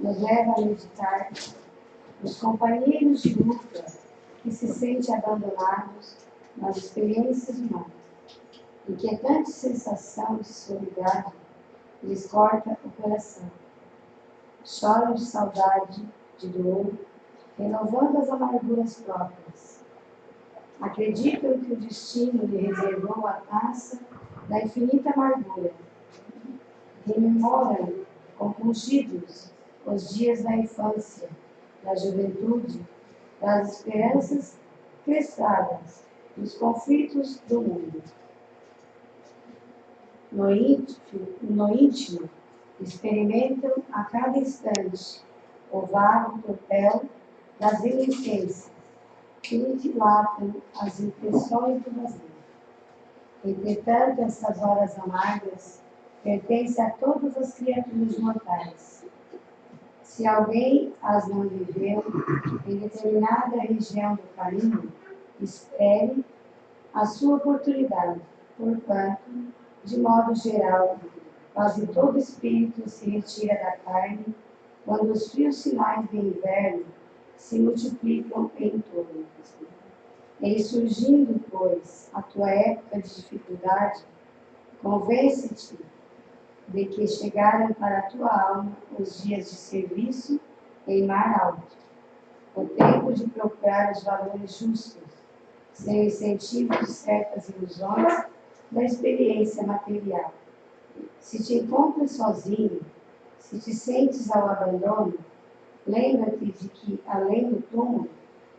nos leva a meditar os companheiros de luta que se sentem abandonados nas experiências humanas. Inquietante sensação de solidão lhes corta o coração. Choram de saudade, de dor, renovando as amarguras próprias. Acreditam que o destino lhe reservou a taça da infinita amargura. Rememoram, compungidos, os dias da infância, da juventude, das esperanças crespadas, dos conflitos do mundo. No íntimo, experimentam a cada instante o vago tropel das reminiscências que lhe dilatam as impressões do vazio. Entretanto, essas horas amargas pertencem a todas as criaturas mortais. Se alguém as não viveu em determinada região do caminho, espere a sua oportunidade, porquanto, de modo geral, quase todo espírito se retira da carne quando os frios sinais de inverno se multiplicam em torno. Em surgindo, pois, a tua época de dificuldade, convence-te de que chegaram para a tua alma os dias de serviço em mar alto, o tempo de procurar os valores justos, sem o incentivo de certas ilusões da experiência material. Se te encontras sozinho, se te sentes ao abandono, lembra-te de que, além do túmulo,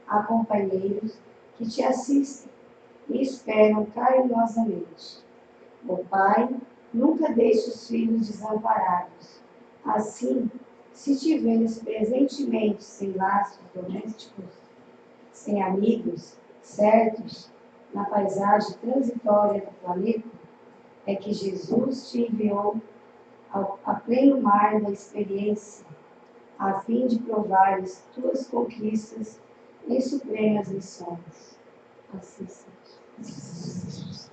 há companheiros que te assistem e esperam carinhosamente. O pai nunca deixa os filhos desamparados. Assim, se te vês presentemente sem laços domésticos, sem amigos certos na paisagem transitória do planeta, é que Jesus te enviou a pleno mar da experiência, a fim de provares tuas conquistas em supremas lições. Assim seja.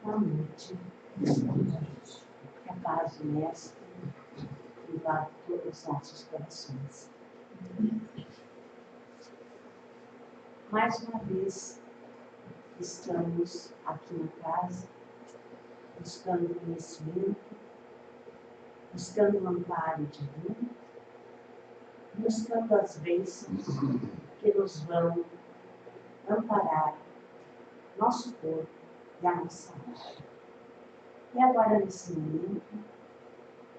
Boa noite. Que a paz do Mestre invade todos os nossos corações. Mais uma vez, estamos aqui na casa, buscando conhecimento, buscando o amparo divino, buscando as bênçãos que nos vão amparar nosso corpo e a nossa alma. E agora, nesse momento,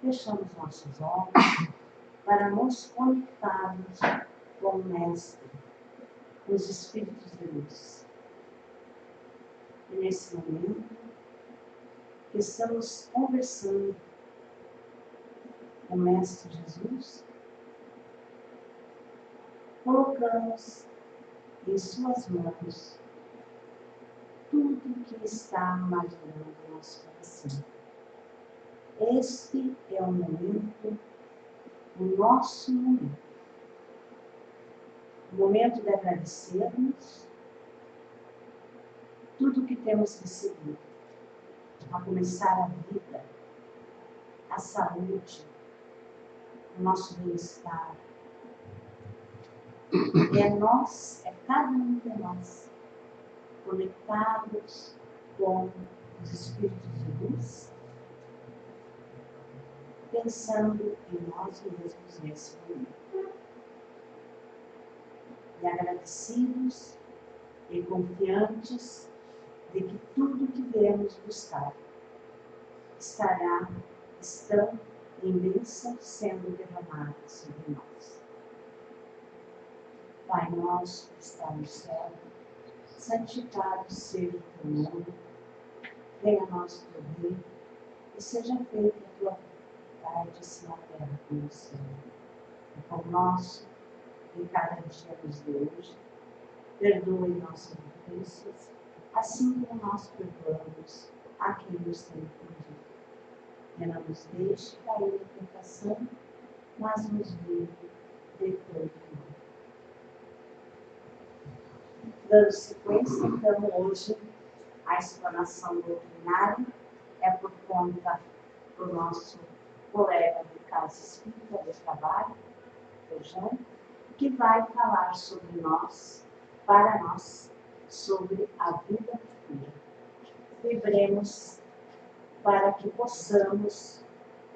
fechamos nossos olhos para nos conectarmos com o Mestre, com os Espíritos de Luz. E nesse momento, que estamos conversando com o Mestre Jesus, colocamos em suas mãos tudo que está marinando o nosso coração. Este é o momento, o nosso momento. O momento de agradecermos tudo que temos recebido, a começar a vida, a saúde, o nosso bem-estar. É cada um de nós, conectados com os Espíritos de Luz, pensando em nós mesmos nesse momento. E agradecidos e confiantes de que tudo que viemos buscar estão em bênção sendo derramadas sobre nós. Pai nosso que está no céu, santificado seja o teu nome, venha a nós o teu reino, e seja feita a tua vontade, assim na terra como no céu. O pão nosso, em cada dia nos dê hoje, perdoe nossas ofensas, assim como nós perdoamos a quem nos tem ofendido. E não nos deixe cair em tentação, mas nos livre de todo mal. Dando sequência, então, hoje, a explanação doutrinária é por pergunta para o nosso colega de casa espírita de trabalho, o Jean, que vai falar sobre nós, para nós, sobre a vida futura. Vibremos para que possamos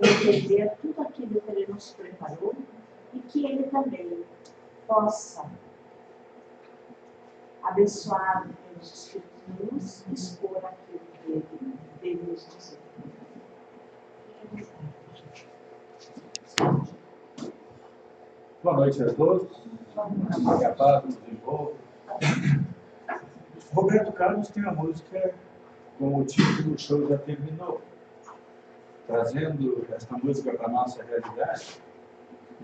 entender tudo aquilo que Ele nos preparou e que Ele também possa, abençoado pelos Espíritos de luz, expor aquilo que Ele nos dizer. Boa noite a todos. Que a paz nos envolva. Roberto Carlos tem a música com o título "O Show Já Terminou". Trazendo esta música para a nossa realidade,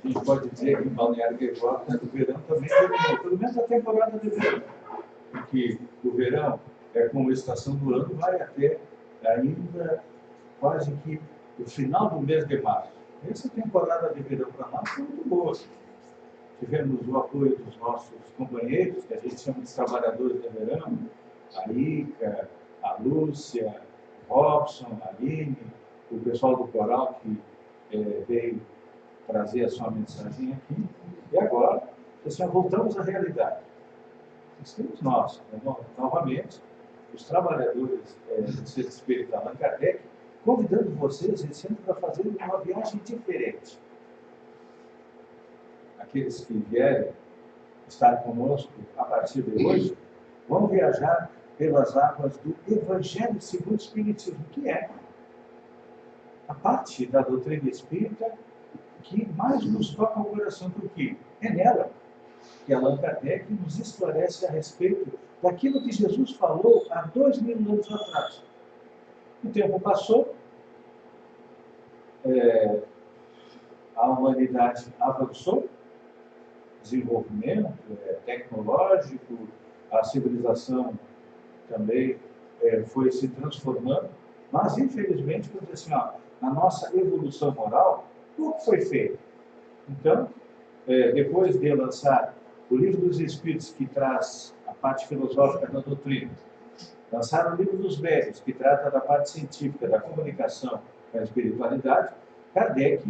a gente pode dizer que em Balneário Gaivota o verão também terminou, pelo menos a temporada de verão. Porque o verão é como a estação do ano, vai até ainda quase que o final do mês de março. Essa temporada de verão para nós foi muito boa. Tivemos o apoio dos nossos companheiros, que a gente chama de trabalhadores de verão, a Ica, a Lúcia, o Robson, a Aline, o pessoal do coral que veio trazer a sua mensagem aqui. E agora, assim, voltamos à realidade. Estamos nós, novamente, os trabalhadores do Centro Espírita Allan Kardec, convidando vocês esse ano para fazer uma viagem diferente. Aqueles que vierem estar conosco a partir de hoje, vão viajar pelas águas do Evangelho segundo o Espiritismo, que é a parte da doutrina espírita que mais nos toca o coração, porque é nela que Allan Kardec nos esclarece a respeito daquilo que Jesus falou há 2000 anos atrás. O tempo passou, a humanidade avançou, desenvolvimento tecnológico, a civilização também foi se transformando, mas infelizmente, vamos dizer assim, na nossa evolução moral, pouco foi feito. Então, depois de lançar o Livro dos Espíritos, que traz a parte filosófica da doutrina, lançar o Livro dos Velhos, que trata da parte científica, da comunicação com a espiritualidade, Kardec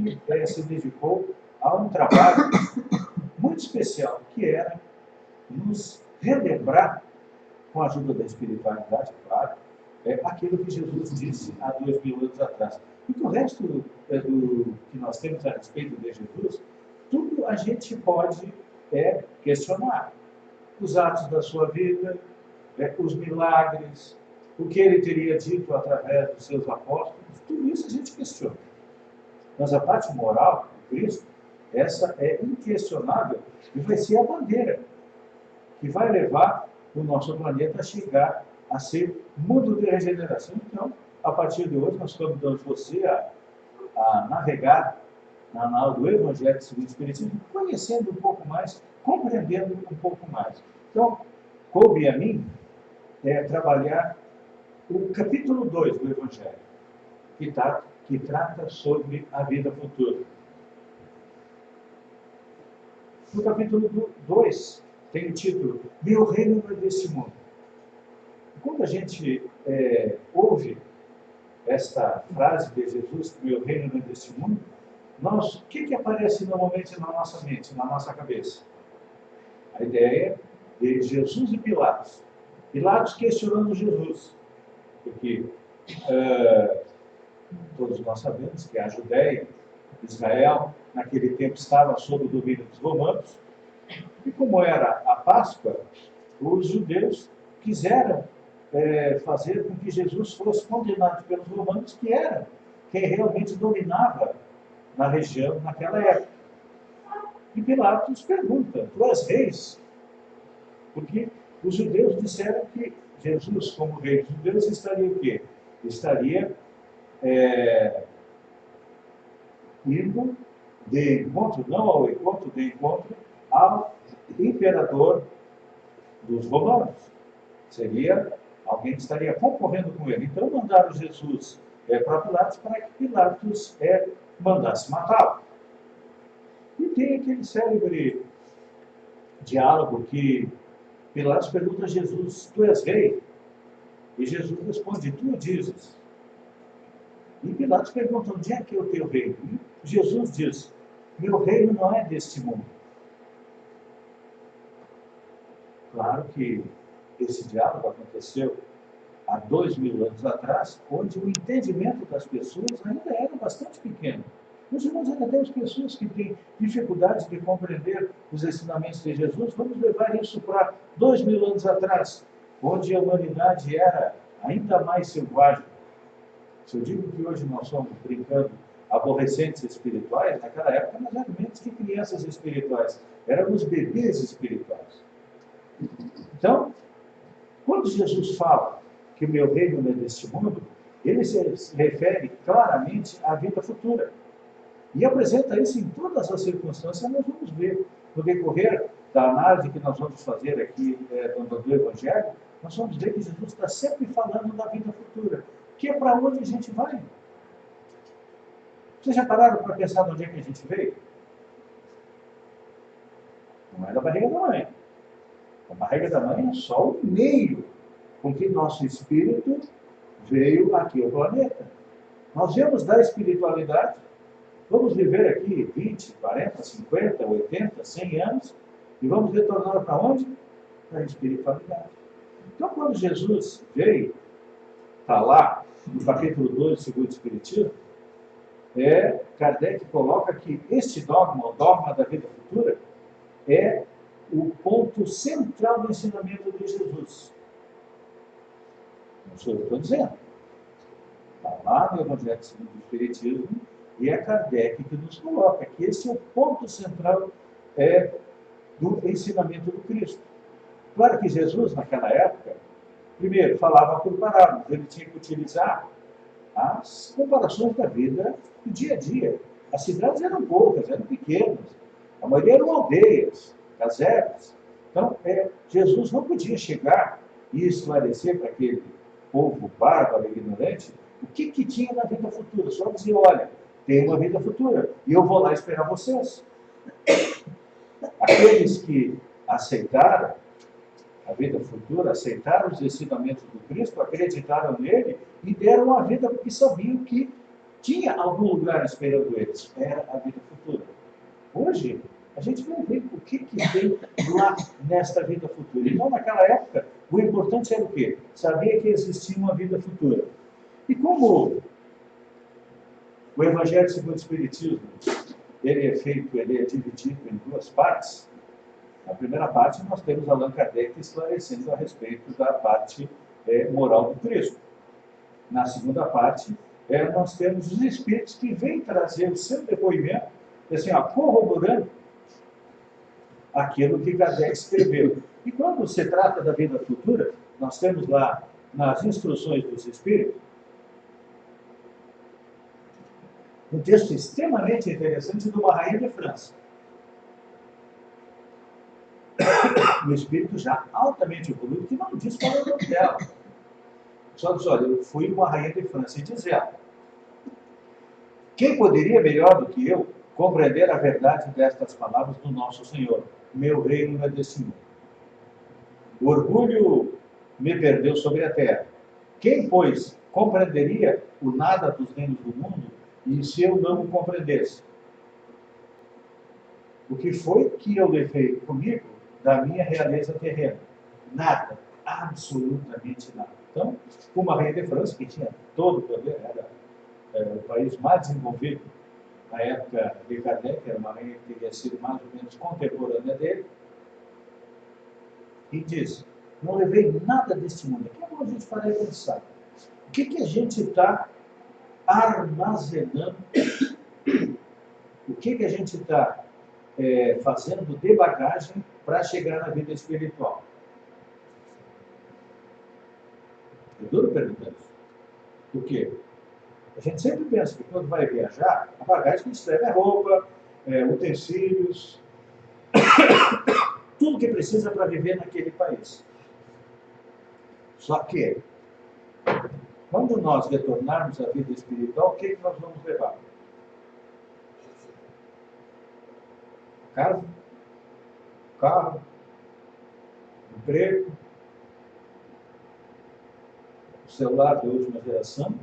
se dedicou a um trabalho muito especial, que era nos relembrar, com a ajuda da espiritualidade, claro, aquilo que Jesus disse há 2000 anos atrás. E que o resto do que nós temos a respeito de Jesus, tudo a gente pode questionar. Os atos da sua vida, os milagres, o que ele teria dito através dos seus apóstolos, tudo isso a gente questiona. Mas a parte moral de Cristo, essa é inquestionável e vai ser a bandeira que vai levar o nosso planeta a chegar a ser mundo de regeneração. Então, a partir de hoje, nós convidamos você a navegar na nau do Evangelho segundo o Espiritismo, conhecendo um pouco mais, compreendendo um pouco mais. Então, coube a mim trabalhar o capítulo 2 do Evangelho, que trata sobre a vida futura. No capítulo 2, tem o título "Meu reino não é deste mundo". Quando a gente ouve esta frase de Jesus, "Meu reino não é deste mundo", o que aparece normalmente na nossa mente, na nossa cabeça? A ideia de Jesus e Pilatos. Pilatos questionando Jesus, porque todos nós sabemos que a Judéia, Israel, naquele tempo estava sob o domínio dos romanos, e como era a Páscoa, os judeus quiseram fazer com que Jesus fosse condenado pelos romanos, que era quem realmente dominava na região naquela época. E Pilatos pergunta: "Tu és reis?" Porque os judeus disseram que Jesus, como rei dos judeus, estaria o quê? Estaria indo de encontro, não ao encontro, de encontro ao imperador dos romanos. Seria alguém que estaria concorrendo com ele. Então mandaram Jesus para Pilatos, para que Pilatos mandasse matá-lo. E tem aquele célebre diálogo que Pilatos pergunta a Jesus: "Tu és rei?" E Jesus responde: "Tu o dizes." E Pilatos pergunta, onde é que é o teu reino? E Jesus diz, meu reino não é deste mundo. Claro que esse diálogo aconteceu há 2000 anos atrás, onde o entendimento das pessoas ainda era bastante pequeno. Hoje nós ainda temos pessoas que têm dificuldade de compreender os ensinamentos de Jesus. Vamos levar isso para 2000 anos atrás, onde a humanidade era ainda mais selvagem. Se eu digo que hoje nós somos, brincando, aborrecentes espirituais, naquela época nós éramos menos que crianças espirituais, éramos bebês espirituais. Então, quando Jesus fala que o meu reino não é deste mundo, ele se refere claramente à vida futura. E apresenta isso em todas as circunstâncias, nós vamos ver. No decorrer da análise que nós vamos fazer aqui do Evangelho, nós vamos ver que Jesus está sempre falando da vida futura, que é para onde a gente vai. Vocês já pararam para pensar de onde é que a gente veio? Não é da barriga da mãe. A barriga da mãe é só o meio com que nosso espírito veio aqui ao planeta. Nós viemos da espiritualidade, vamos viver aqui 20, 40, 50, 80, 100 anos e vamos retornar para onde? Para a espiritualidade. Então, quando Jesus veio, está lá no capítulo 2 do Segundo Espiritismo, Kardec coloca que este dogma, o dogma da vida futura, é o ponto central do ensinamento de Jesus. Não sou eu que estou dizendo. Está lá no Evangelho segundo o Espiritismo, e é Kardec que nos coloca que esse é o ponto central do ensinamento do Cristo. Claro que Jesus, naquela época, primeiro, falava por parábolas, ele tinha que utilizar as comparações da vida do dia a dia. As cidades eram poucas, eram pequenas, a maioria eram aldeias, casebres. Então, Jesus não podia chegar e esclarecer para aquele povo bárbaro e ignorante o que tinha na vida futura. Só dizer, olha, tem uma vida futura e eu vou lá esperar vocês. Aqueles que aceitaram a vida futura, aceitaram os ensinamentos do Cristo, acreditaram nele e deram a vida porque sabiam que tinha algum lugar esperando eles. Era a vida futura. Hoje, a gente vai ver o que tem lá nesta vida futura. Então, naquela época, o importante era o quê? Sabia que existia uma vida futura. E como o Evangelho segundo o Espiritismo, ele é dividido em duas partes. Na primeira parte, nós temos Allan Kardec esclarecendo a respeito da parte moral do Cristo. Na segunda parte, nós temos os Espíritos que vêm trazer o seu depoimento, assim, corroborando aquilo que Kardec escreveu. E quando se trata da vida futura, nós temos lá, nas instruções dos Espíritos, um texto extremamente interessante de uma rainha de França. Um espírito já altamente evoluído, que não diz qual é o nome dela. Só diz, olha, eu fui uma rainha de França, e diz ela, quem poderia melhor do que eu compreender a verdade destas palavras do nosso Senhor? Meu reino é desse mundo. O orgulho me perdeu sobre a terra. Quem, pois, compreenderia o nada dos reinos do mundo, e se eu não o compreendesse? O que foi que eu levei comigo da minha realeza terrena? Nada, absolutamente nada. Então, uma rainha de França, que tinha todo o poder, era o país mais desenvolvido na época de Kardec, era uma rainha que teria sido mais ou menos contemporânea dele, e diz, não levei nada deste mundo. Aqui é bom a gente parar e pensar. O que a gente está armazenando? O que a gente está fazendo de bagagem para chegar na vida espiritual? É duro perguntar isso. Por quê? A gente sempre pensa que quando vai viajar, a bagagem que a gente leva é roupa, utensílios, tudo que precisa para viver naquele país. Só que, quando nós retornarmos à vida espiritual, o que nós vamos levar? Casa, carro, emprego, celular de última geração,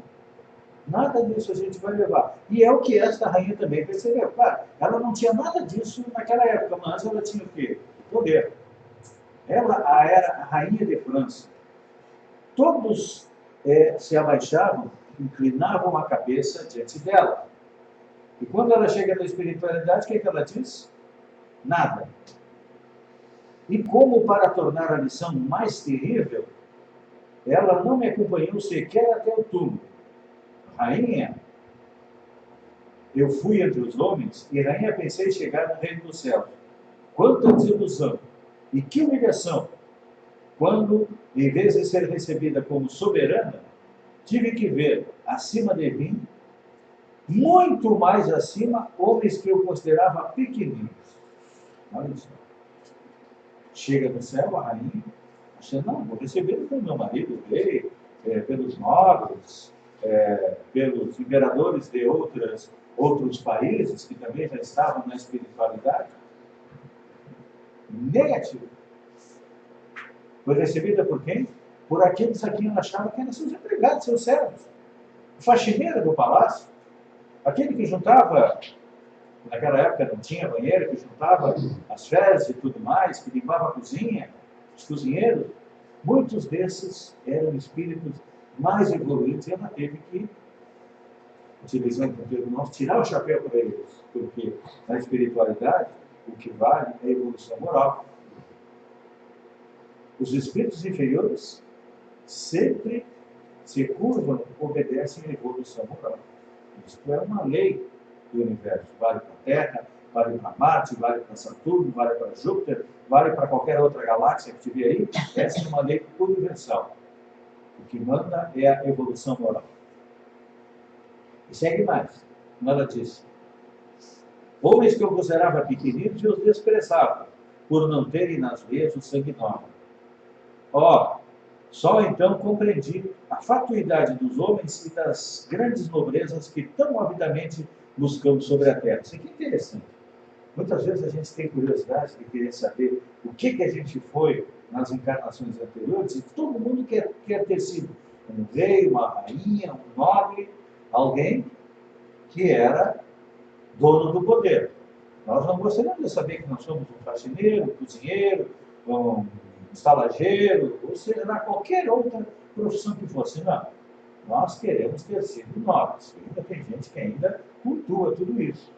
Nada disso a gente vai levar. E é o que esta rainha também percebeu. Claro, ela não tinha nada disso naquela época, mas ela tinha o quê? Poder. Ela era a rainha de França. Todos se abaixavam, inclinavam a cabeça diante dela. E quando ela chega na espiritualidade, o que ela diz? Nada. E como para tornar a lição mais terrível, ela não me acompanhou sequer até o túmulo. Rainha, eu fui entre os homens, e rainha pensei chegar no reino dos céus. Quanta desilusão! E que humilhação! Quando, em vez de ser recebida como soberana, tive que ver, acima de mim, muito mais acima, homens que eu considerava pequeninos. Olha isso. Chega no céu, a rainha, achando, não, vou receber pelo meu marido, o rei, pelos nobres, pelos imperadores de outros países que também já estavam na espiritualidade. Negativo. Foi recebida por quem? Por aqueles a quem ela achava que eram seus empregados, seus servos. O faxineiro do palácio, aquele que juntava, naquela época não tinha banheiro, que juntava as fezes e tudo mais, que limpava a cozinha, os cozinheiros, muitos desses eram espíritos mais evoluídos e ela teve que, utilizando o termo nosso, tirar o chapéu para eles, porque na espiritualidade o que vale é a evolução moral. Os espíritos inferiores sempre se curvam, obedecem à evolução moral. Isso é uma lei do universo. Vale para a Terra, vale para Marte, vale para Saturno, vale para Júpiter, vale para qualquer outra galáxia que tiver aí. Essa é uma lei universal. O que manda é a evolução moral. E segue mais. Como ela diz: homens que eu considerava pequeninos e os desprezava, por não terem nas veias o sangue nobre. Só então compreendi a fatuidade dos homens e das grandes nobrezas que tão avidamente buscamos sobre a terra. Isso aqui é interessante. Muitas vezes a gente tem curiosidade de querer saber o que a gente foi nas encarnações anteriores, e todo mundo quer ter sido um rei, uma rainha, um nobre, alguém que era dono do poder. Nós não gostaríamos de saber que nós somos um faxineiro, um cozinheiro, um estalageiro, ou seja, qualquer outra profissão que fosse. Não. Nós queremos ter sido nobres. Ainda tem gente que ainda cultua tudo isso.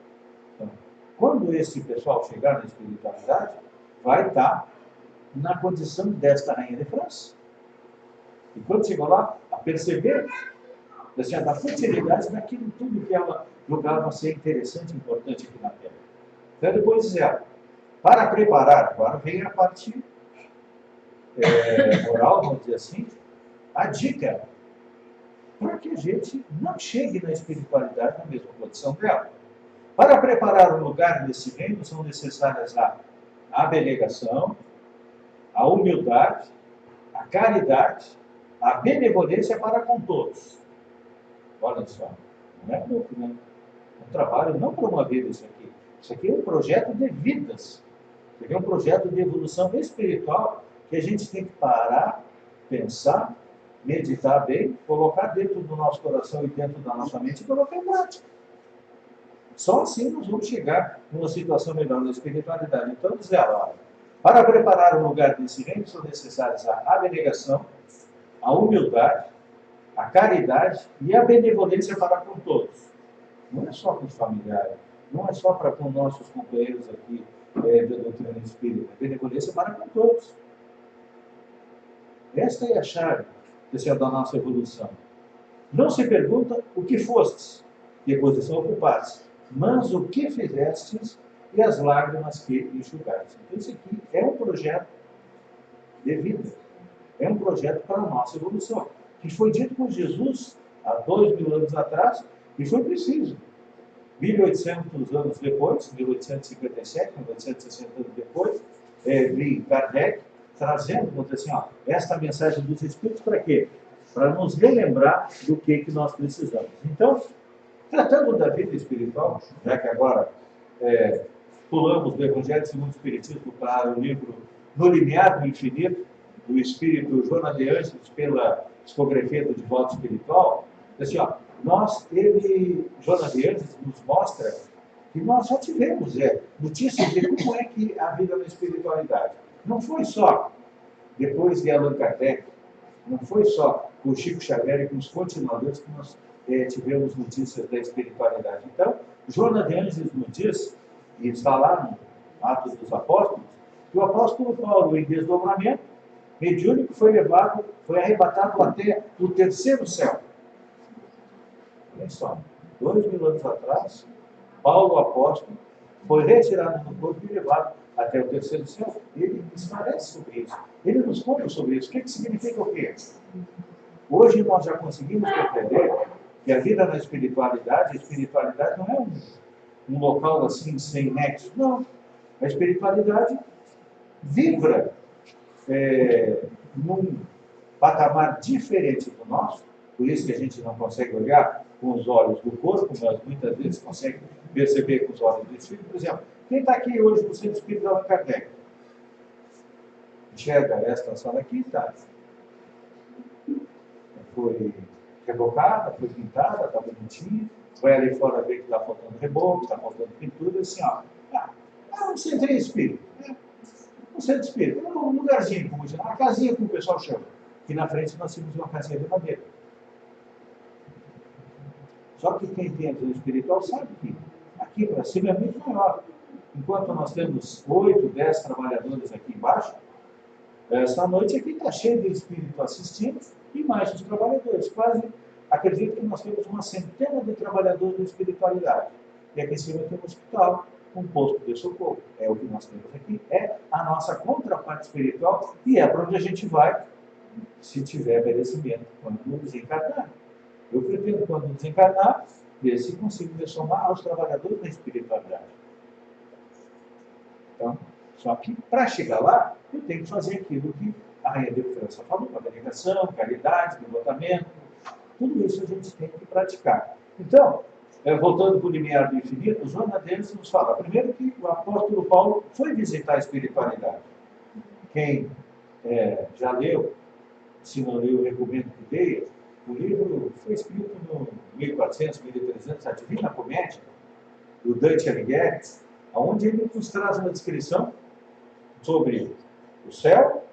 Então, quando esse pessoal chegar na espiritualidade, vai estar na condição desta rainha de França. E quando chegou lá, a perceber assim, da futilidade daquilo tudo que ela julgava ser interessante e importante aqui na Terra. Então, depois diz ela, para preparar, agora vem a parte moral, vamos dizer assim, a dica para que a gente não chegue na espiritualidade na mesma condição dela. Para preparar o lugar nesse reino são necessárias a abnegação, a humildade, a caridade, a benevolência para com todos. Olha só, não é pouco, né? É um trabalho não promovido isso aqui. Isso aqui é um projeto de vidas. Isso aqui é um projeto de evolução espiritual que a gente tem que parar, pensar, meditar bem, colocar dentro do nosso coração e dentro da nossa mente e colocar em prática. Só assim nós vamos chegar numa situação melhor na espiritualidade. Então, diz ela, para preparar o lugar desse reino são necessárias a abnegação, a humildade, a caridade e a benevolência para com todos. Não é só com os familiares, não é só para com nossos companheiros aqui da doutrina espírita, a benevolência para com todos. Esta é a chave da nossa evolução. Não se pergunta o que fostes, que posição ocupaste, mas o que fizestes e as lágrimas que enxugaste. Então, isso aqui é um projeto de vida. É um projeto para a nossa evolução. Que foi dito por Jesus há 2000 anos atrás e foi preciso. 1800 anos depois, 1857, 1860 anos depois, vi Kardec trazendo, vamos dizer assim, esta mensagem dos Espíritos para quê? Para nos relembrar do que nós precisamos. Então, tratando da vida espiritual, já que agora pulamos do Evangelho segundo o Espiritismo para o livro No Limiar do Infinito, do Espírito Joana de Ângeles, pela psicografia do Devoto Espiritual, assim, Joana de Anjos nos mostra que nós já tivemos notícias de como é que a vida na espiritualidade. Não foi só depois de Allan Kardec, não foi só com o Chico Xavier e com os continuadores que nós tivemos notícias da espiritualidade. Então, Joana de Anjos nos diz, e está lá no Atos dos Apóstolos, que o apóstolo Paulo, em desdobramento mediúnico, foi arrebatado até o terceiro céu. Olha só, 2000 anos atrás, Paulo, apóstolo, foi retirado do corpo e levado até o terceiro céu. Ele esclarece sobre isso. Ele nos conta sobre isso. O que significa o quê? Hoje nós já conseguimos compreender que a vida na espiritualidade, a espiritualidade não é um local assim sem nexo. Não. A espiritualidade vibra num patamar diferente do nosso, por isso que a gente não consegue olhar com os olhos do corpo, mas muitas vezes consegue perceber com os olhos do espírito. Por exemplo, quem está aqui hoje no Centro Espírita Allan Kardec? Enxerga esta sala aqui, tá? Foi rebocada, foi pintada, está bonitinha. Vai ali fora ver que está faltando reboco, está faltando pintura, assim, ó. Um centro espírita. Um centro espírita. Um lugarzinho, como diz, uma casinha como o pessoal chama. Aqui na frente nós temos uma casinha de madeira. Só que quem tem a visão espiritual sabe que aqui para cima é muito maior. Enquanto nós temos 8, 10 trabalhadores aqui embaixo, esta noite aqui está cheio de espírito assistindo e mais os trabalhadores. Quase acredito que nós temos uma centena de trabalhadores da espiritualidade. E aqui em cima tem um hospital, um posto de socorro. É o que nós temos aqui. É a nossa contraparte espiritual e é para onde a gente vai se tiver merecimento quando desencarnar. Eu pretendo, quando desencarnar, ver se consigo me somar aos trabalhadores da espiritualidade. Então, só que para chegar lá, eu tenho que fazer aquilo que a Rainha de França falou, abnegação, caridade, devotamento, tudo isso a gente tem que praticar. Então, voltando para o limiar do infinito, Joana de Anjos nos fala, primeiro que o apóstolo Paulo foi visitar a espiritualidade. Quem já leu, se não leu, recomendo que leia. O livro foi escrito no 1400, 1300, a Divina Comédia, do Dante Alighieri, onde ele nos traz uma descrição sobre o céu,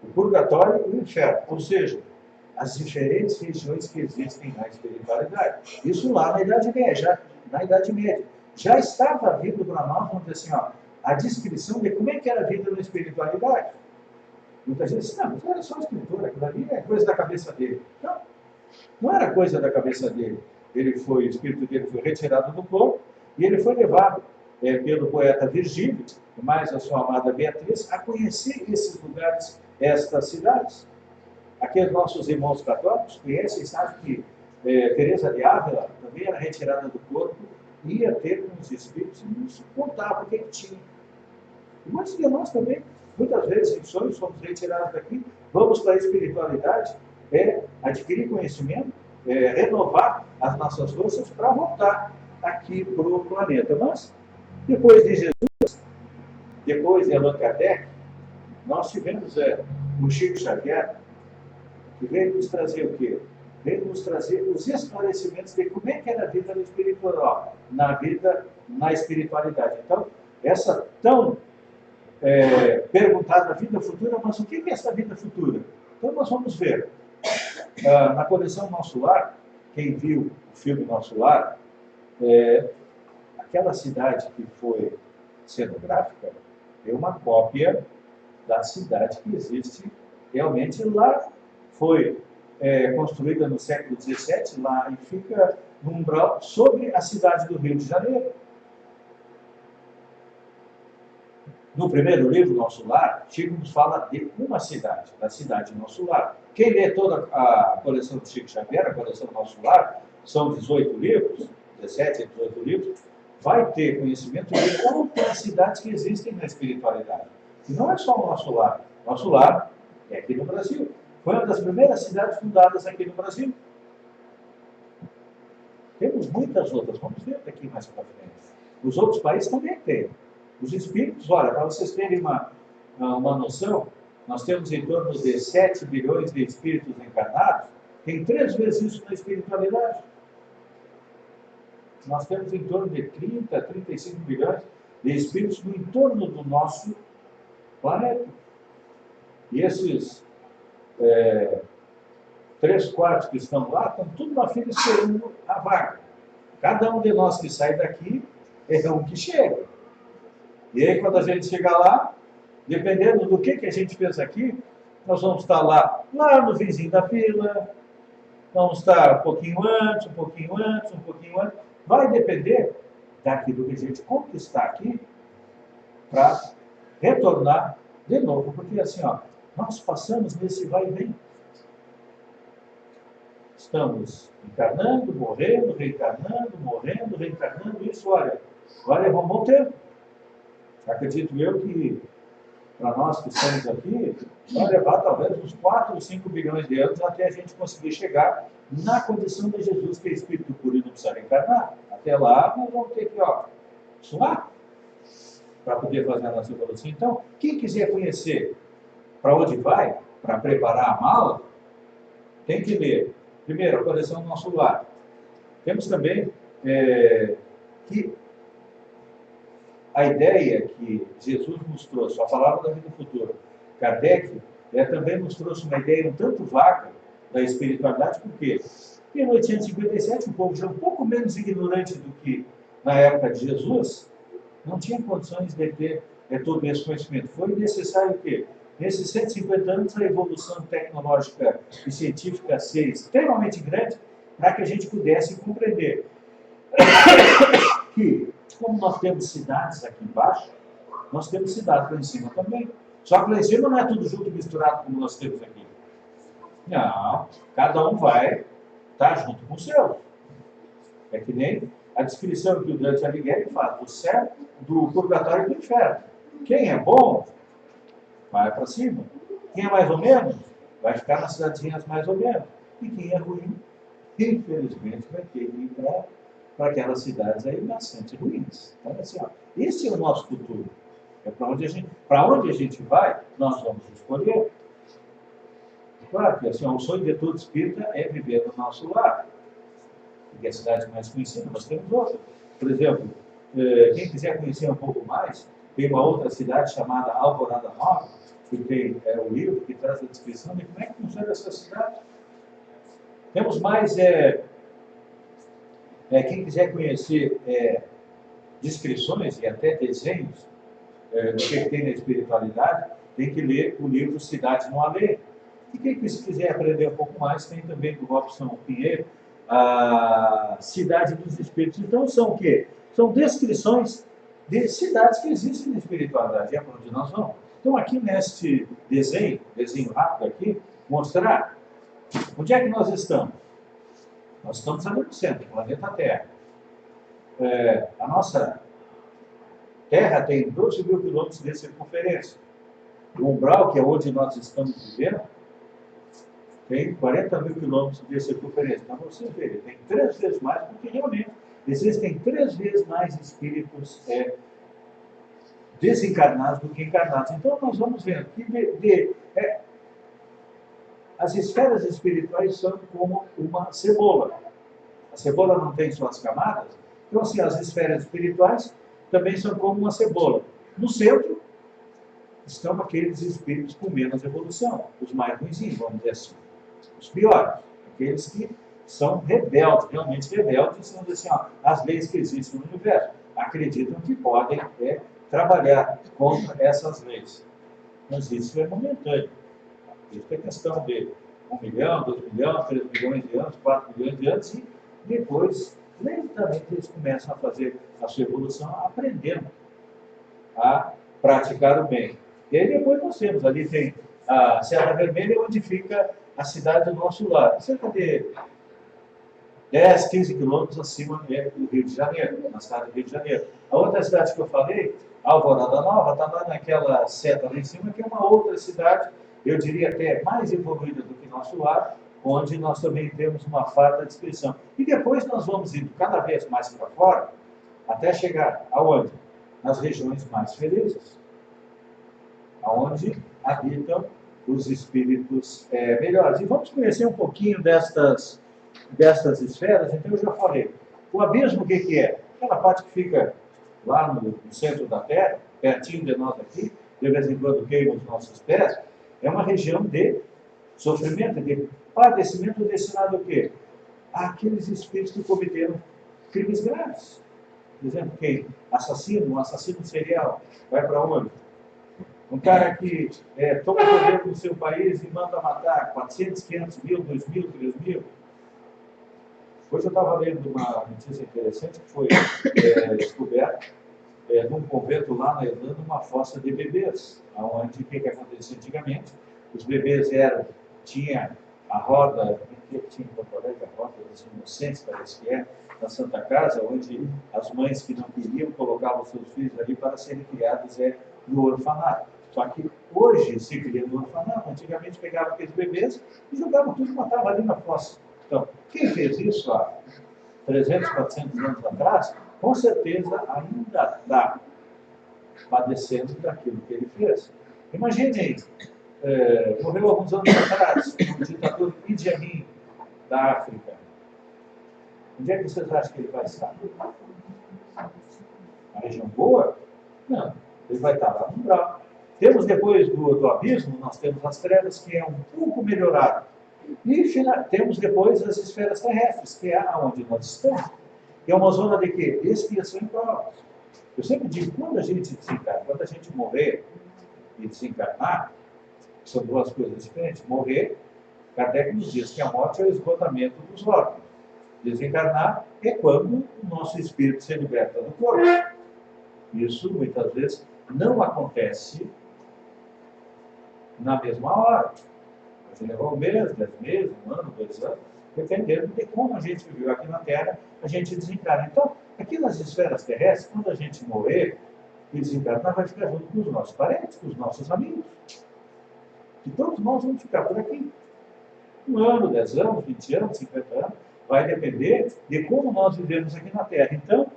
o purgatório e o inferno, ou seja, as diferentes regiões que existem na espiritualidade. Isso lá na Idade Média. Já estava vindo para nós, vamos dizer assim, a descrição de como é que era a vida na espiritualidade. Muita gente diz, não, mas era só escritor, aquilo ali é coisa da cabeça dele. Não era coisa da cabeça dele. O espírito dele foi retirado do corpo e ele foi levado pelo poeta Virgílio, e mais a sua amada Beatriz, a conhecer esses lugares, estas cidades. Aqui os nossos irmãos católicos conhecem e sabem que Teresa de Ávila também era retirada do corpo, ia ter com os espíritos e nos contava o que tinha. E muitos de nós também, muitas vezes em sonhos, somos retirados daqui, vamos para a espiritualidade, adquirir conhecimento, renovar as nossas forças para voltar aqui para o planeta. Mas, depois de Jesus, depois de Allan Kardec, nós tivemos o Chico Xavier, que veio nos trazer o quê? Veio nos trazer os esclarecimentos de como é que era a vida no espiritual, na espiritualidade. Então, essa tão perguntada vida futura, mas o que é essa vida futura? Então, nós vamos ver. Na coleção Nosso Lar, quem viu o filme Nosso Lar, aquela cidade que foi cenográfica é uma cópia da cidade que existe realmente lá. Foi construída no século XVII, lá, e fica no umbral sobre a cidade do Rio de Janeiro. No primeiro livro, Nosso Lar, Chico nos fala de uma cidade, da cidade Nosso Lar. Quem lê toda a coleção do Chico Xavier, a coleção Nosso Lar, são 18 livros, 17 a 18 livros, vai ter conhecimento de outras cidades que existem na espiritualidade. E não é só o Nosso Lar. Nosso Lar é aqui no Brasil. Foi uma das primeiras cidades fundadas aqui no Brasil. Temos muitas outras, vamos ver daqui mais para frente. Os outros países também têm. Os espíritos, olha, para vocês terem uma noção, nós temos em torno de 7 bilhões de espíritos encarnados, tem 3 vezes isso na espiritualidade. Nós temos em torno de 30, 35 bilhões de espíritos no entorno do nosso planeta. E esses 3/4 que estão lá, estão tudo na fila esperando a vaga. Cada um de nós que sai daqui é um que chega. E aí, quando a gente chegar lá, dependendo do que a gente fez aqui, nós vamos estar lá no vizinho da fila, vamos estar um pouquinho antes, um pouquinho antes, um pouquinho antes. Vai depender daquilo que a gente conquistar aqui para retornar de novo. Porque assim, nós passamos nesse vai e vem. Estamos encarnando, morrendo, reencarnando, morrendo, reencarnando. Isso, olha, vai levar um bom tempo. Acredito eu que, para nós que estamos aqui, vai levar talvez uns 4 ou 5 bilhões de anos até a gente conseguir chegar na condição de Jesus, que é espírito puro e não precisa reencarnar. Até lá, nós vamos ter que suar para poder fazer a nossa evolução. Então, quem quiser conhecer para onde vai, para preparar a mala, tem que ler, primeiro, a coleção do Nosso Lar. Temos também que a ideia que Jesus nos trouxe, a palavra da vida futura, Kardec também nos trouxe uma ideia um tanto vaga da espiritualidade, porque em 1857 o povo já um pouco menos ignorante do que na época de Jesus, não tinha condições de ter todo esse conhecimento. Foi necessário que, nesses 150 anos, a evolução tecnológica e científica ser extremamente grande para que a gente pudesse compreender que, como nós temos cidades aqui embaixo, nós temos cidades lá em cima também. Só que lá em cima não é tudo junto e misturado como nós temos aqui. Não, cada um vai estar junto com o seu. É que nem a descrição que o Dante Alighieri faz do céu, do purgatório e do inferno. Quem é bom, vai para cima. Quem é mais ou menos, vai ficar nas cidadezinhas mais ou menos. E quem é ruim, infelizmente, vai ter que ir para aquelas cidades aí bastante ruins. Então, assim, esse é o nosso futuro. É para onde a gente vai, nós vamos escolher. Claro que assim, o sonho de todo espírita é viver no nosso lar. Porque é a cidade mais conhecida, nós temos outra. Por exemplo, quem quiser conhecer um pouco mais, tem uma outra cidade chamada Alvorada Nova, que tem o livro que traz a descrição de como é que funciona essa cidade. Temos mais, quem quiser conhecer descrições e até desenhos do que tem na espiritualidade, tem que ler o livro Cidades no Além. E quem quiser aprender um pouco mais, tem também do Robson Pinheiro, a Cidade dos Espíritos. Então, são o quê? São descrições de cidades que existem na espiritualidade, é para onde nós vamos. Então, aqui neste desenho rápido aqui, mostrar onde é que nós estamos. Nós estamos ali no centro, planeta Terra. A nossa Terra tem 12 mil quilômetros de circunferência. O umbral, que é onde nós estamos vivendo, tem 40 mil quilômetros de circunferência. Então, vocês verem, tem 3 vezes mais, porque realmente existem 3 vezes mais espíritos desencarnados do que encarnados. Então, nós vamos vendo que as esferas espirituais são como uma cebola. A cebola não tem suas camadas. Então, assim, as esferas espirituais também são como uma cebola. No centro estão aqueles espíritos com menos evolução, os mais ruinzinhos, vamos dizer assim. Os piores, aqueles que são rebeldes, realmente rebeldes, são assim, as leis que existem no universo. Acreditam que podem trabalhar contra essas leis. Mas isso é momentâneo. Isso é questão de 1 milhão, 2 milhões, 3 milhões de anos, 4 milhões de anos, e depois, lentamente, eles começam a fazer a sua evolução, aprendendo a praticar o bem. E aí depois nós temos, ali tem a Serra Vermelha, onde fica a cidade do Nosso Lar, cerca de 10, 15 quilômetros acima do Rio de Janeiro, na cidade do Rio de Janeiro. A outra cidade que eu falei, Alvorada Nova, está lá naquela seta lá em cima, que é uma outra cidade, eu diria até mais evoluída do que Nosso Lar, onde nós também temos uma farta descrição. E depois nós vamos indo cada vez mais para fora, até chegar aonde? Nas regiões mais felizes, aonde habitam os espíritos melhores. E vamos conhecer um pouquinho destas esferas. Então, eu já falei, O abismo, o que é? Aquela parte que fica lá no centro da Terra, pertinho de nós aqui, de vez em quando queima os nossos pés, é uma região de sofrimento, de padecimento destinado ao quê? Àqueles espíritos que cometeram crimes graves. Por exemplo, quem? Assassino, um assassino serial, vai para onde? Um cara que toma poder no seu país e manda matar 400, 500 mil, 2 mil, 3 mil. Hoje eu estava lendo uma notícia interessante que foi descoberta num convento lá na Irlanda, uma fossa de bebês, onde o que acontecia antigamente? Os bebês tinha a roda, que tinha em Porto Alegre, a roda dos inocentes, parece que na Santa Casa, onde as mães que não queriam colocavam seus filhos ali para serem criados no orfanato. Só que hoje se cria no orfanato, antigamente pegava aqueles bebês e jogavam tudo e matavam ali na fossa. Então, quem fez isso há 300, 400 anos atrás, com certeza ainda está padecendo daquilo que ele fez. Imaginem, morreu alguns anos atrás o ditador Idi Amin da África. Onde é que vocês acham que ele vai estar? Na região boa? Não, ele vai estar lá no umbral. Temos depois do abismo, nós temos as trevas, que é um pouco melhorado. E temos depois as esferas terrestres, que é onde nós estamos. Que é uma zona de quê? Expiação e prova. Eu sempre digo, quando a gente desencarna, quando a gente morrer e desencarnar, são duas coisas diferentes. Morrer, Kardec nos diz que a morte é o esgotamento dos órgãos. Desencarnar é quando o nosso espírito se liberta do corpo. Isso, muitas vezes, não acontece na mesma hora. Pode levar um mês, 10 meses, um ano, 2 anos, dependendo de como a gente viveu aqui na Terra, a gente desencarna. Então, aqui nas esferas terrestres, quando a gente morrer e desencarnar, vai ficar junto com os nossos parentes, com os nossos amigos. E todos nós vamos ficar por aqui. 1 ano, 10 anos, 20 anos, 50 anos, vai depender de como nós vivemos aqui na Terra. Então,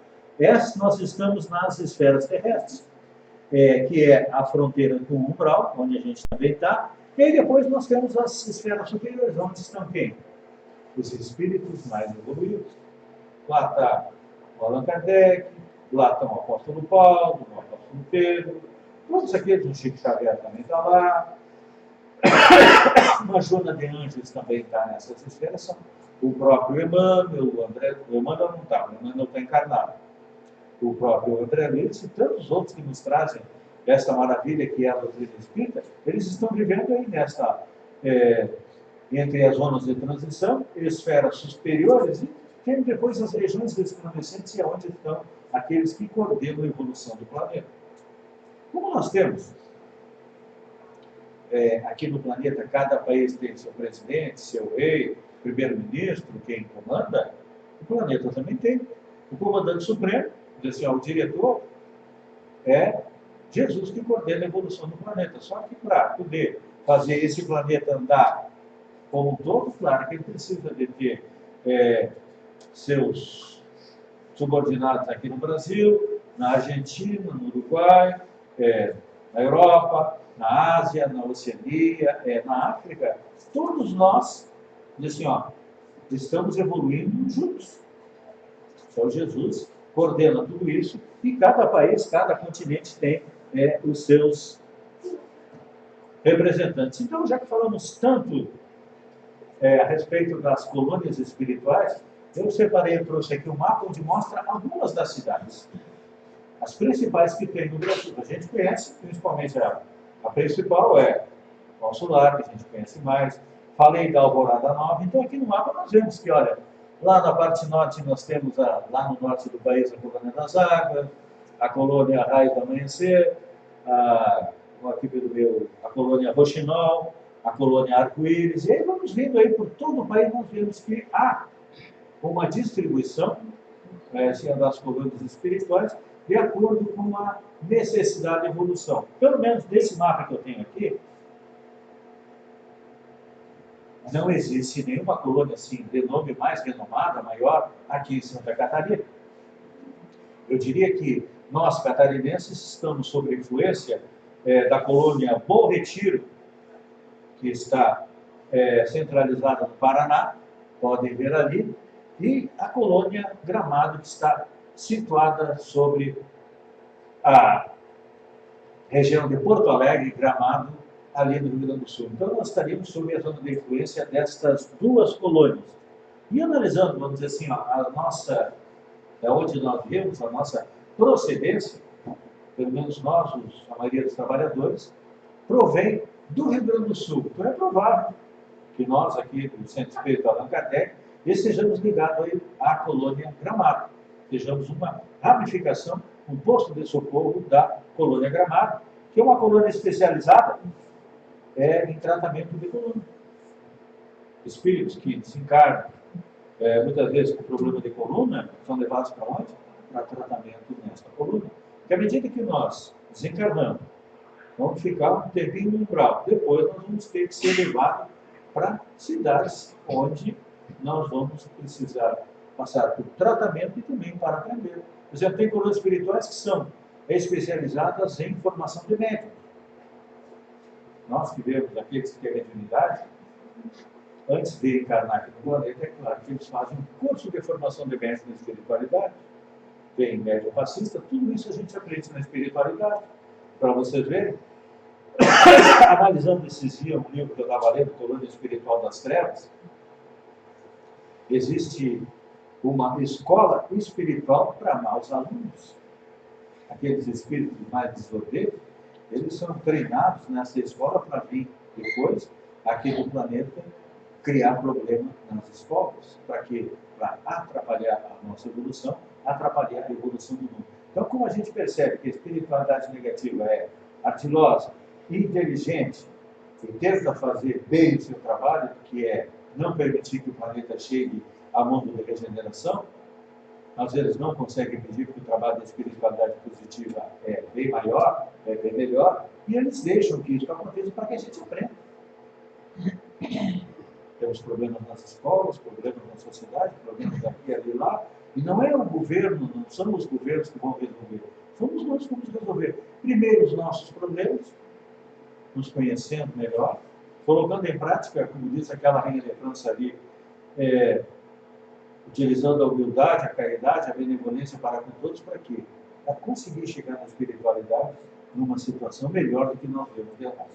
nós estamos nas esferas terrestres, que é a fronteira com o umbral, onde a gente também está, e aí depois nós temos as esferas superiores, onde estão quem? Os espíritos mais evoluídos. Lá está o Allan Kardec, lá está o apóstolo Paulo, o apóstolo Pedro, todos aqueles, o Chico Xavier também está lá, uma Joana de Anjos também está nessas esferas, são o próprio Emmanuel, o Emmanuel não está, o Emmanuel está encarnado, o próprio André Luiz e tantos outros que nos trazem essa maravilha que é a doutrina espírita, eles estão vivendo aí entre as zonas de transição, esferas superiores, e tem depois as regiões resplandecentes, e onde estão aqueles que coordenam a evolução do planeta. Como nós temos aqui no planeta, cada país tem seu presidente, seu rei, primeiro-ministro, quem comanda, o planeta também tem. O comandante supremo, assim, o diretor, é Jesus que coordena a evolução do planeta. Só que para poder fazer esse planeta andar como um todo, claro que ele precisa de ter seus subordinados aqui no Brasil, na Argentina, no Uruguai, na Europa, na Ásia, na Oceania, na África. Todos nós, assim, estamos evoluindo juntos. Então Jesus coordena tudo isso e cada país, cada continente tem os seus representantes. Então, já que falamos tanto a respeito das colônias espirituais, eu separei, eu trouxe aqui um mapa onde mostra algumas das cidades. As principais que tem no Brasil. A gente conhece, principalmente a principal é Nosso Lar, que a gente conhece mais. Falei da Alvorada Nova. Então, aqui no mapa nós vemos que, olha, lá na parte norte nós temos, lá no norte do país, a Colônia das Águas, a Colônia Raio do Amanhecer, a Colônia Roxinol, a Colônia Arco-Íris, e aí vamos vendo aí por todo o país, nós vemos que há uma distribuição das colônias espirituais de acordo com a necessidade de evolução. Pelo menos desse mapa que eu tenho aqui, não existe nenhuma colônia assim, de nome mais renomada, maior, aqui em Santa Catarina. Eu diria que nós, catarinenses, estamos sob influência da colônia Bom Retiro, que está centralizada no Paraná, podem ver ali, e a colônia Gramado, que está situada sobre a região de Porto Alegre, Gramado, ali no Rio Grande do Sul. Então, nós estaríamos sob a zona de influência destas duas colônias. E analisando, vamos dizer assim, a nossa, onde nós vivemos, a nossa procedência, pelo menos nós, a maioria dos trabalhadores, provém do Rio Grande do Sul. Então, é provável que nós, aqui do Centro Espírita Allan Kardec, estejamos ligados à colônia Gramado. Sejamos uma ramificação, um posto de socorro da colônia Gramado, que é uma colônia especializada em tratamento de coluna. Espíritos que desencarnam, muitas vezes com problema de coluna, são levados para onde? Para tratamento nesta coluna. Porque à medida que nós desencarnamos, vamos ficar um tempinho no umbral. Depois nós vamos ter que ser levados para cidades onde nós vamos precisar passar por tratamento e também para aprender. Por exemplo, tem colônias espirituais que são especializadas em formação de médium. Nós que vemos aqueles que querem mediunidade, antes de encarnar aqui no planeta, é claro que eles fazem um curso de formação de médium na espiritualidade. Tem médium fascista, tudo isso a gente aprende na espiritualidade. Para vocês verem, analisando esses dias um livro que eu estava lendo, Colônia Espiritual das Trevas, existe uma escola espiritual para maus alunos. Aqueles espíritos mais desordeiros, eles são treinados nessa escola para vir depois, aqui no planeta, criar problema nas escolas. Para quê? Para atrapalhar a nossa evolução, atrapalhar a evolução do mundo. Então, como a gente percebe que a espiritualidade negativa é ardilosa, inteligente, e tenta fazer bem o seu trabalho, que é não permitir que o planeta chegue a mundo de regeneração, às vezes não conseguem pedir porque o trabalho da espiritualidade positiva é bem maior, é bem melhor, e eles deixam que isso aconteça para que a gente aprenda. Temos problemas nas escolas, problemas na sociedade, problemas aqui, ali e lá, e não é o governo, não são os governos que vão resolver, somos nós que vamos resolver. Primeiro os nossos problemas, nos conhecendo melhor, colocando em prática, como diz aquela rainha de França ali, utilizando a humildade, a caridade, a benevolência para com todos, para quê? Para conseguir chegar na espiritualidade numa situação melhor do que nós vemos de nós.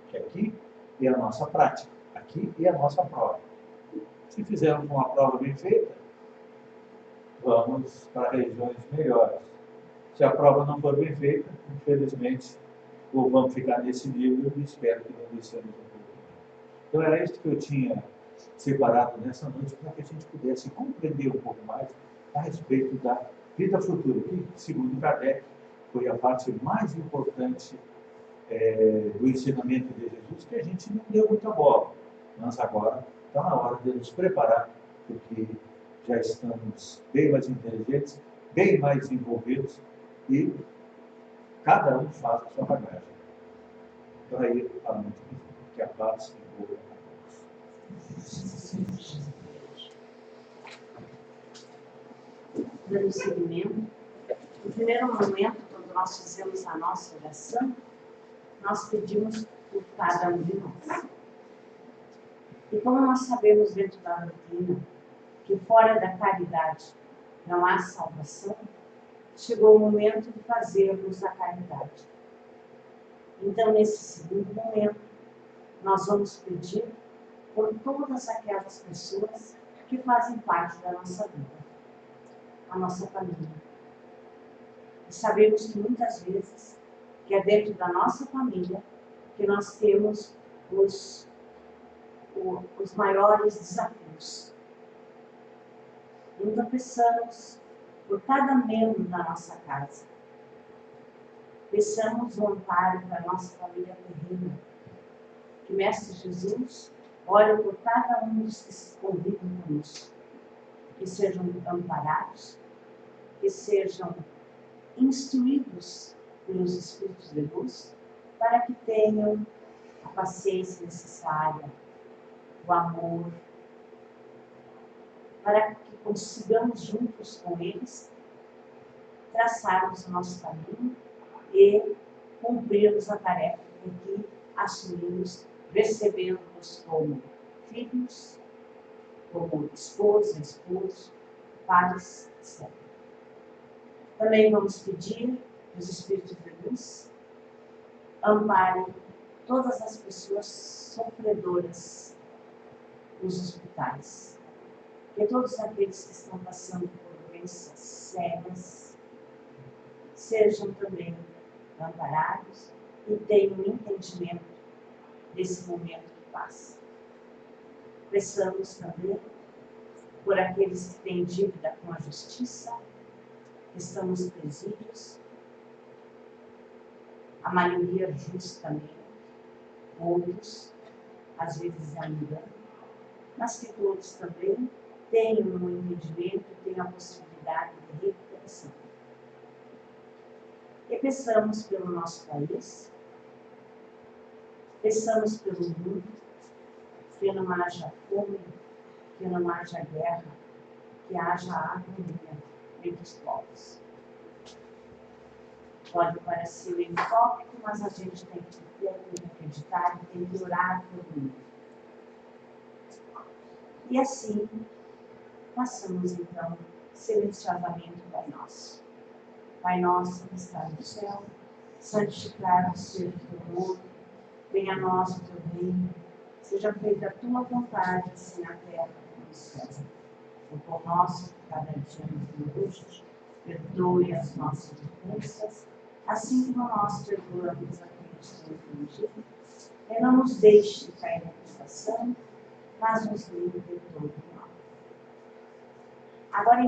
Que aqui é a nossa prática, aqui é a nossa prova. Se fizermos uma prova bem feita, vamos para regiões melhores. Se a prova não for bem feita, infelizmente, ou vamos ficar nesse nível e espero que não desçamos um pouco. Então era isso que eu tinha separado nessa noite, para que a gente pudesse compreender um pouco mais a respeito da vida futura, que, segundo Kardec, foi a parte mais importante do ensinamento de Jesus, que a gente não deu muita bola. Mas agora está na hora de nos preparar, porque já estamos bem mais inteligentes, bem mais desenvolvidos e cada um faz a sua bagagem. Para ir à noite que a paz e boa. Dando seguimento, no primeiro momento, quando nós fizemos a nossa oração, nós pedimos por cada um de nós. E como nós sabemos dentro da rotina que fora da caridade não há salvação, chegou o momento de fazermos a caridade. Então, nesse segundo momento, nós vamos pedir por todas aquelas pessoas que fazem parte da nossa vida, a nossa família. E sabemos que muitas vezes que é dentro da nossa família que nós temos os maiores desafios. Então, peçamos por cada membro da nossa casa. Peçamos um amparo para a nossa família terrena. Que Mestre Jesus olhe por cada um dos que se convivem conosco. Que sejam amparados, que sejam instruídos pelos Espíritos de luz, para que tenham a paciência necessária, o amor, para que consigamos juntos com eles traçarmos o nosso caminho e cumprirmos a tarefa que assumimos, recebendo-nos como filhos como esposa, esposo, pais, etc. Também vamos pedir que os Espíritos de luz amparem todas as pessoas sofredoras nos hospitais. Que todos aqueles que estão passando por doenças sérias sejam também amparados e tenham entendimento desse momento que passa. Peçamos também por aqueles que têm dívida com a justiça, que estão nos presídios, a maioria justamente, outros, às vezes ainda, mas que todos também tenham um entendimento, tenham a possibilidade de recuperação. E peçamos pelo nosso país, peçamos pelo mundo, que não haja fome, que não haja guerra, que haja harmonia entre os povos. Pode parecer utópico, mas a gente tem que acreditar e tem que orar pelo mundo. E assim, façamos então silenciosamente o Pai Nosso. Pai Nosso que está no céu, santificado seja o teu nome, venha a nós o teu reino, seja feita a tua vontade, assim na terra como no céu. O pão nosso que cada dia nos dê hoje, perdoe as nossas ofensas, assim como nós perdoamos a quem nos tem ofendido, e não nos deixe cair na tentação, mas nos livre de todo mal. Agora,